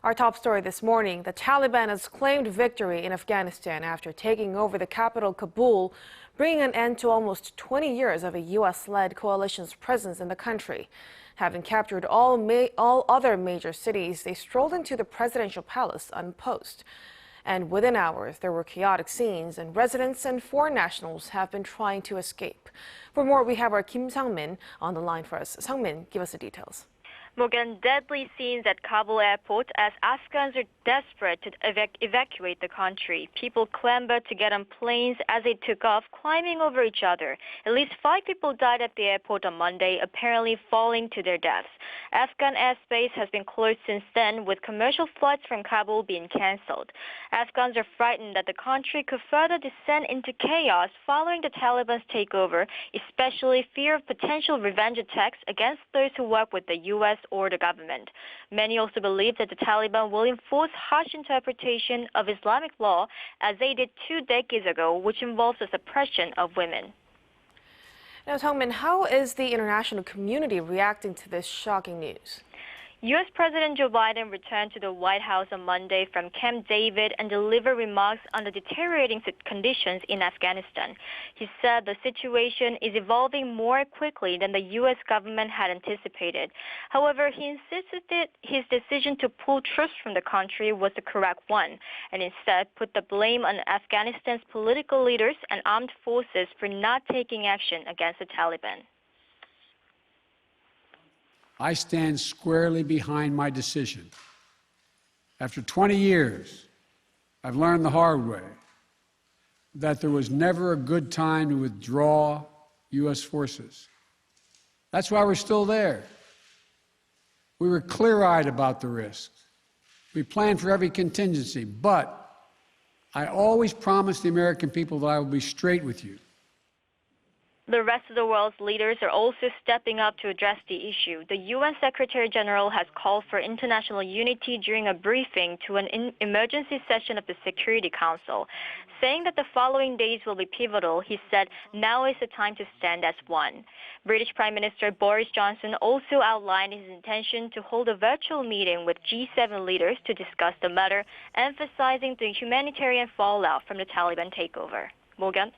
Our top story this morning, the Taliban has claimed victory in Afghanistan after taking over the capital Kabul, bringing an end to almost 20 years of a U.S.-led coalition's presence in the country. Having captured all other major cities, they strolled into the presidential palace unopposed. And within hours, there were chaotic scenes, and residents and foreign nationals have been trying to escape. For more, we have our Kim Sang-min on the line for us. Sang-min, give us the details. Mok-yeon, deadly scenes at Kabul airport as Afghans are desperate to evacuate the country. People clambered to get on planes as they took off, climbing over each other. At least 5 people died at the airport on Monday, apparently falling to their deaths. Afghan airspace has been closed since then, with commercial flights from Kabul being cancelled. Afghans are frightened that the country could further descend into chaos following the Taliban's takeover, especially fear of potential revenge attacks against those who work with the U.S. or the government. Many also believe that the Taliban will enforce harsh interpretation of Islamic law as they did 2 decades ago, which involves the suppression of women. Now, Sang-min, how is the international community reacting to this shocking news? U.S. President Joe Biden returned to the White House on Monday from Camp David and delivered remarks on the deteriorating conditions in Afghanistan. He said the situation is evolving more quickly than the U.S. government had anticipated. However, he insisted that his decision to pull troops from the country was the correct one, and instead put the blame on Afghanistan's political leaders and armed forces for not taking action against the Taliban. I stand squarely behind my decision. After 20 years, I've learned the hard way that there was never a good time to withdraw U.S. forces. That's why we're still there. We were clear-eyed about the risks. We planned for every contingency, but I always promised the American people that I would be straight with you. The rest of the world's leaders are also stepping up to address the issue. The UN Secretary General has called for international unity during a briefing to an emergency session of the Security Council. Saying that the following days will be pivotal, he said, now is the time to stand as one. British Prime Minister Boris Johnson also outlined his intention to hold a virtual meeting with G7 leaders to discuss the matter, emphasizing the humanitarian fallout from the Taliban takeover. Mok-yeon.